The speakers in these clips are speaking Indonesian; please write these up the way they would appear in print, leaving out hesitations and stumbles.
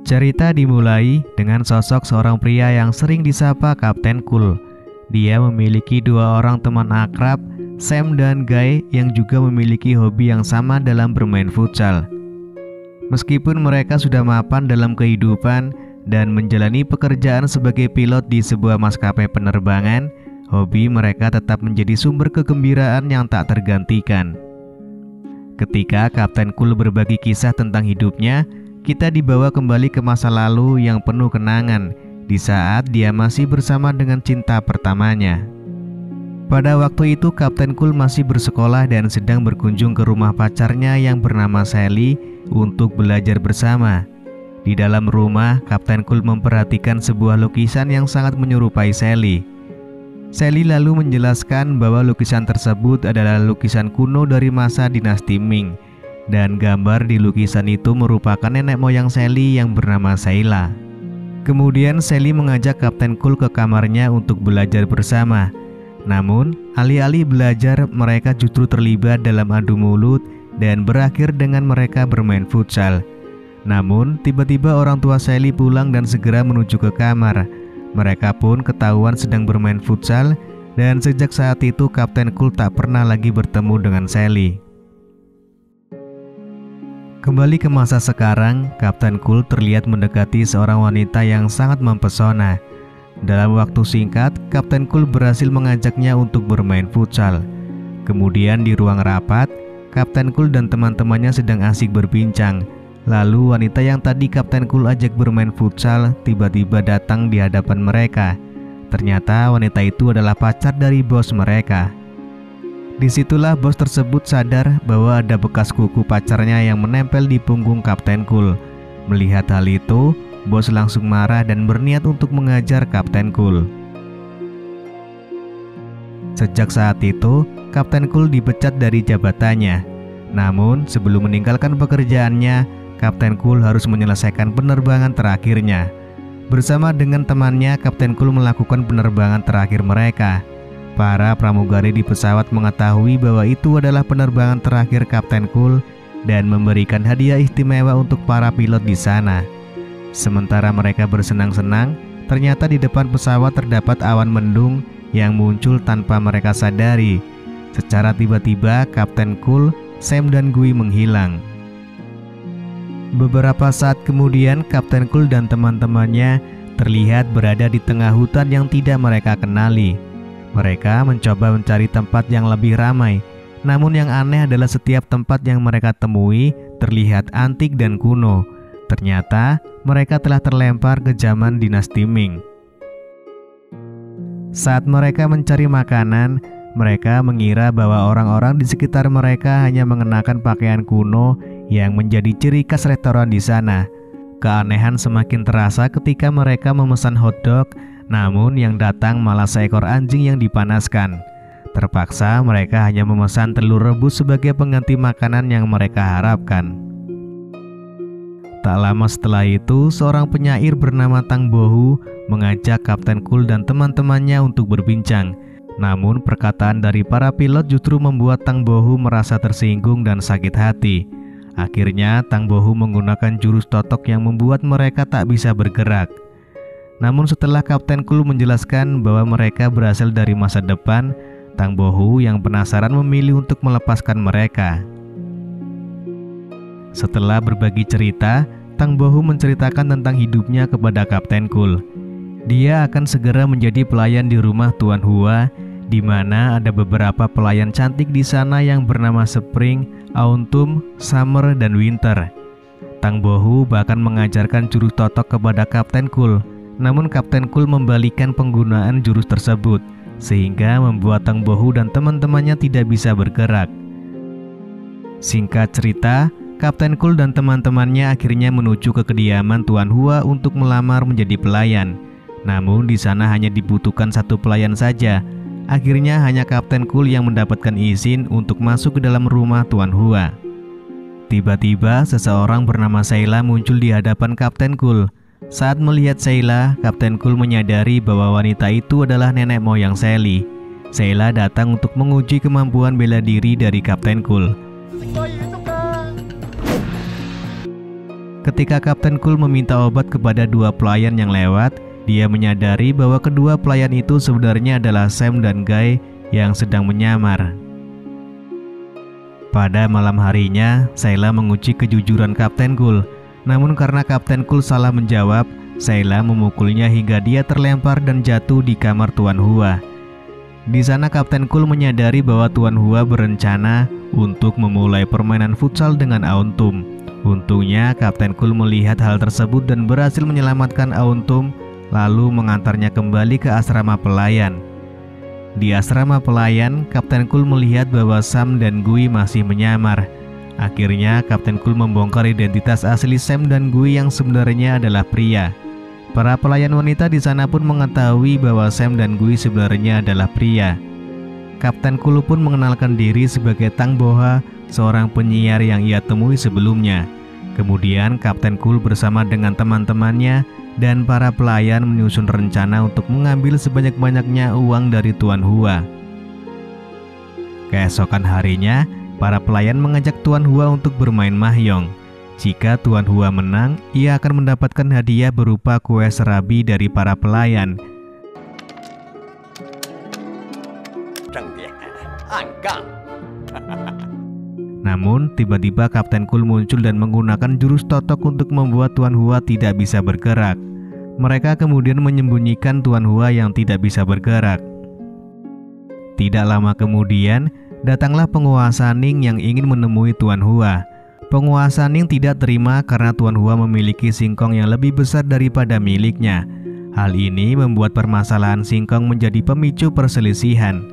Cerita dimulai dengan sosok seorang pria yang sering disapa Kapten Cool. Dia memiliki dua orang teman akrab, Sam dan Guy, yang juga memiliki hobi yang sama dalam bermain futsal. Meskipun mereka sudah mapan dalam kehidupan dan menjalani pekerjaan sebagai pilot di sebuah maskapai penerbangan, hobi mereka tetap menjadi sumber kegembiraan yang tak tergantikan. Ketika Kapten Cool berbagi kisah tentang hidupnya, kita dibawa kembali ke masa lalu yang penuh kenangan di saat dia masih bersama dengan cinta pertamanya. Pada waktu itu Kapten Cool masih bersekolah dan sedang berkunjung ke rumah pacarnya yang bernama Sally untuk belajar bersama. Di dalam rumah, Kapten Cool memperhatikan sebuah lukisan yang sangat menyerupai Sally. Sally lalu menjelaskan bahwa lukisan tersebut adalah lukisan kuno dari masa dinasti Ming, dan gambar di lukisan itu merupakan nenek moyang Sally yang bernama Sheila. Kemudian Sally mengajak Kapten Cool ke kamarnya untuk belajar bersama. Namun, alih-alih belajar, mereka justru terlibat dalam adu mulut dan berakhir dengan mereka bermain futsal. Namun, tiba-tiba orang tua Sally pulang dan segera menuju ke kamar. Mereka pun ketahuan sedang bermain futsal, dan sejak saat itu Kapten Cool tak pernah lagi bertemu dengan Sally. Kembali ke masa sekarang, Kapten Cool terlihat mendekati seorang wanita yang sangat mempesona. Dalam waktu singkat, Kapten Cool berhasil mengajaknya untuk bermain futsal. Kemudian di ruang rapat, Kapten Cool dan teman-temannya sedang asik berbincang. Lalu wanita yang tadi Kapten Cool ajak bermain futsal tiba-tiba datang di hadapan mereka. Ternyata wanita itu adalah pacar dari bos mereka. Disitulah bos tersebut sadar bahwa ada bekas kuku pacarnya yang menempel di punggung Kapten Cool. Melihat hal itu, bos langsung marah dan berniat untuk mengajar Kapten Cool. Sejak saat itu, Kapten Cool dipecat dari jabatannya. Namun, sebelum meninggalkan pekerjaannya, Kapten Cool harus menyelesaikan penerbangan terakhirnya. Bersama dengan temannya, Kapten Cool melakukan penerbangan terakhir mereka. Para pramugari di pesawat mengetahui bahwa itu adalah penerbangan terakhir Kapten Cool dan memberikan hadiah istimewa untuk para pilot di sana. Sementara mereka bersenang-senang, ternyata di depan pesawat terdapat awan mendung yang muncul tanpa mereka sadari. Secara tiba-tiba, Kapten Cool, Sam dan Guy menghilang. Beberapa saat kemudian, Kapten Cool dan teman-temannya terlihat berada di tengah hutan yang tidak mereka kenali. Mereka mencoba mencari tempat yang lebih ramai, namun yang aneh adalah setiap tempat yang mereka temui terlihat antik dan kuno. Ternyata mereka telah terlempar ke zaman dinasti Ming. Saat mereka mencari makanan, mereka mengira bahwa orang-orang di sekitar mereka hanya mengenakan pakaian kuno yang menjadi ciri khas restoran di sana. Keanehan semakin terasa ketika mereka memesan hotdog, namun yang datang malah seekor anjing yang dipanaskan. Terpaksa mereka hanya memesan telur rebus sebagai pengganti makanan yang mereka harapkan. Tak lama setelah itu, seorang penyair bernama Tang Bohu mengajak Kapten Cool dan teman-temannya untuk berbincang. Namun perkataan dari para pilot justru membuat Tang Bohu merasa tersinggung dan sakit hati. Akhirnya Tang Bohu menggunakan jurus totok yang membuat mereka tak bisa bergerak. Namun setelah Kapten Cool menjelaskan bahwa mereka berasal dari masa depan, Tang Bohu yang penasaran memilih untuk melepaskan mereka. Setelah berbagi cerita, Tang Bohu menceritakan tentang hidupnya kepada Kapten Cool. Dia akan segera menjadi pelayan di rumah Tuan Hua, di mana ada beberapa pelayan cantik di sana yang bernama Spring, Autumn, Summer, dan Winter. Tang Bohu bahkan mengajarkan jurus totok kepada Kapten Cool. Namun Kapten Cool membalikan penggunaan jurus tersebut, sehingga membuat Tang Bohu dan teman-temannya tidak bisa bergerak. Singkat cerita, Kapten Cool dan teman-temannya akhirnya menuju ke kediaman Tuan Hua untuk melamar menjadi pelayan. Namun di sana hanya dibutuhkan satu pelayan saja. Akhirnya hanya Kapten Cool yang mendapatkan izin untuk masuk ke dalam rumah Tuan Hua. Tiba-tiba seseorang bernama Sheila muncul di hadapan Kapten Cool. Saat melihat Sheila, Kapten Cool menyadari bahwa wanita itu adalah nenek moyang Sally. Sheila datang untuk menguji kemampuan bela diri dari Kapten Cool. Ketika Kapten Cool meminta obat kepada dua pelayan yang lewat, dia menyadari bahwa kedua pelayan itu sebenarnya adalah Sam dan Guy yang sedang menyamar. Pada malam harinya, Sheila menguji kejujuran Kapten Cool. Namun karena Kapten Cool salah menjawab, Sheila memukulnya hingga dia terlempar dan jatuh di kamar Tuan Hua. Di sana Kapten Cool menyadari bahwa Tuan Hua berencana untuk memulai permainan futsal dengan Auntum. Untungnya Kapten Cool melihat hal tersebut dan berhasil menyelamatkan Auntum, lalu mengantarnya kembali ke asrama pelayan. Di asrama pelayan, Kapten Cool melihat bahwa Sam dan Guy masih menyamar. Akhirnya Kapten Cool membongkar identitas asli Sam dan Guy yang sebenarnya adalah pria. Para pelayan wanita di sana pun mengetahui bahwa Sam dan Guy sebenarnya adalah pria. Kapten Cool pun mengenalkan diri sebagai Tang Boha, seorang penyiar yang ia temui sebelumnya. Kemudian Kapten Cool bersama dengan teman-temannya dan para pelayan menyusun rencana untuk mengambil sebanyak-banyaknya uang dari Tuan Hua. Keesokan harinya, para pelayan mengajak Tuan Hua untuk bermain mahjong. Jika Tuan Hua menang, ia akan mendapatkan hadiah berupa kue serabi dari para pelayan. Namun, tiba-tiba Kapten Cool muncul dan menggunakan jurus totok untuk membuat Tuan Hua tidak bisa bergerak. Mereka kemudian menyembunyikan Tuan Hua yang tidak bisa bergerak. Tidak lama kemudian, datanglah penguasa Ning yang ingin menemui Tuan Hua. Penguasa Ning tidak terima karena Tuan Hua memiliki singkong yang lebih besar daripada miliknya. Hal ini membuat permasalahan singkong menjadi pemicu perselisihan.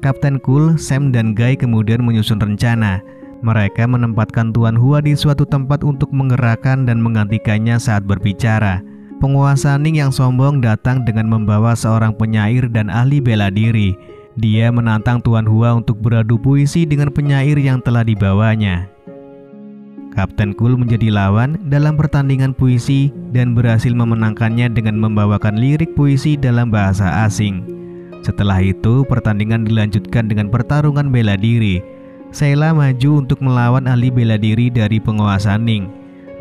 Kapten Cool, Sam dan Guy kemudian menyusun rencana. Mereka menempatkan Tuan Hua di suatu tempat untuk menggerakkan dan menggantikannya saat berbicara. Penguasa Ning yang sombong datang dengan membawa seorang penyair dan ahli bela diri. Dia menantang Tuan Hua untuk beradu puisi dengan penyair yang telah dibawanya. Kapten Cool menjadi lawan dalam pertandingan puisi dan berhasil memenangkannya dengan membawakan lirik puisi dalam bahasa asing. Setelah itu, pertandingan dilanjutkan dengan pertarungan bela diri. Sheila maju untuk melawan ahli bela diri dari penguasa Ning.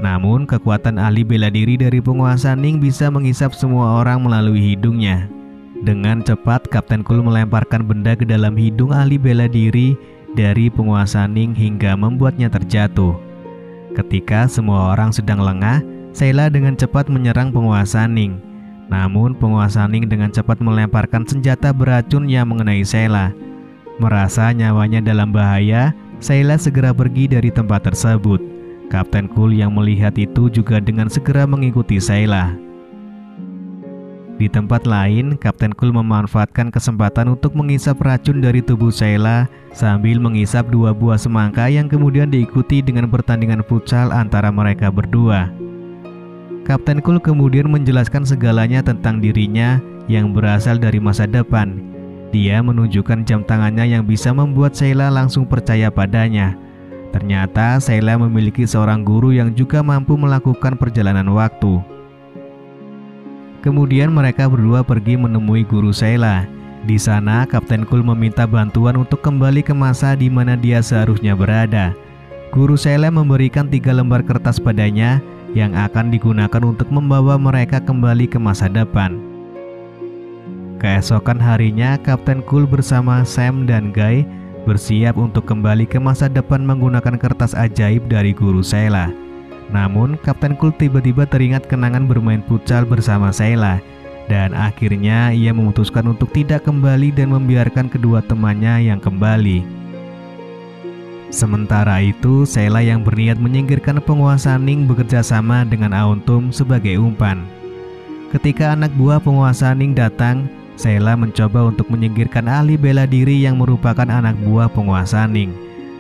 Namun, kekuatan ahli bela diri dari penguasa Ning bisa menghisap semua orang melalui hidungnya. Dengan cepat, Kapten Cool melemparkan benda ke dalam hidung ahli bela diri dari penguasa Ning hingga membuatnya terjatuh. Ketika semua orang sedang lengah, Sheila dengan cepat menyerang penguasa Ning. Namun, penguasa Ning dengan cepat melemparkan senjata beracun yang mengenai Sheila. Merasa nyawanya dalam bahaya, Sheila segera pergi dari tempat tersebut. Kapten Cool yang melihat itu juga dengan segera mengikuti Sheila. Di tempat lain, Kapten Cool memanfaatkan kesempatan untuk menghisap racun dari tubuh Sheila sambil menghisap dua buah semangka yang kemudian diikuti dengan pertandingan futsal antara mereka berdua. Kapten Cool kemudian menjelaskan segalanya tentang dirinya yang berasal dari masa depan. Dia menunjukkan jam tangannya yang bisa membuat Sheila langsung percaya padanya. Ternyata Sheila memiliki seorang guru yang juga mampu melakukan perjalanan waktu. Kemudian mereka berdua pergi menemui guru Sheila. Di sana Kapten Cool meminta bantuan untuk kembali ke masa di mana dia seharusnya berada. Guru Sheila memberikan 3 lembar kertas padanya yang akan digunakan untuk membawa mereka kembali ke masa depan. Keesokan harinya, Kapten Cool bersama Sam dan Guy bersiap untuk kembali ke masa depan menggunakan kertas ajaib dari guru Sheila. Namun, Kapten Cool tiba-tiba teringat kenangan bermain futsal bersama Sheila, dan akhirnya ia memutuskan untuk tidak kembali dan membiarkan kedua temannya yang kembali. Sementara itu, Sheila yang berniat menyingkirkan penguasa Ning bekerja sama dengan Auntum sebagai umpan. Ketika anak buah penguasa Ning datang, Sheila mencoba untuk menyingkirkan ahli bela diri yang merupakan anak buah penguasa Ning.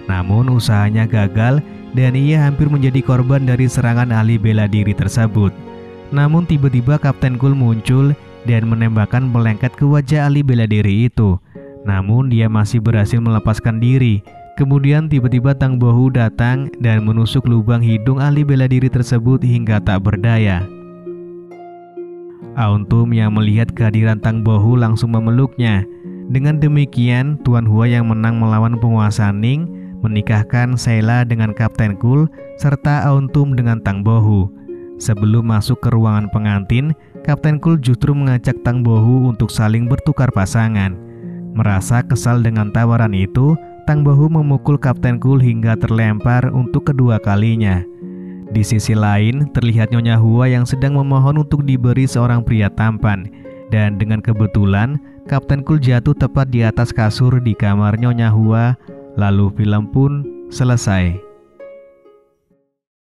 Namun usahanya gagal dan ia hampir menjadi korban dari serangan ahli bela diri tersebut. Namun tiba-tiba Kapten Cool muncul dan menembakkan melengket ke wajah ahli bela diri itu. Namun dia masih berhasil melepaskan diri. Kemudian tiba-tiba Tang Bohu datang dan menusuk lubang hidung ahli bela diri tersebut hingga tak berdaya. Auntum yang melihat kehadiran Tang Bohu langsung memeluknya. Dengan demikian, Tuan Hua yang menang melawan penguasa Ning menikahkan Sheila dengan Kapten Cool serta Auntum dengan Tang Bohu. Sebelum masuk ke ruangan pengantin, Kapten Cool justru mengajak Tang Bohu untuk saling bertukar pasangan. Merasa kesal dengan tawaran itu, Tang Bohu memukul Kapten Cool hingga terlempar untuk kedua kalinya. Di sisi lain, terlihat Nyonya Hua yang sedang memohon untuk diberi seorang pria tampan. Dan dengan kebetulan, Kapten Cool jatuh tepat di atas kasur di kamar Nyonya Hua. Lalu film pun selesai.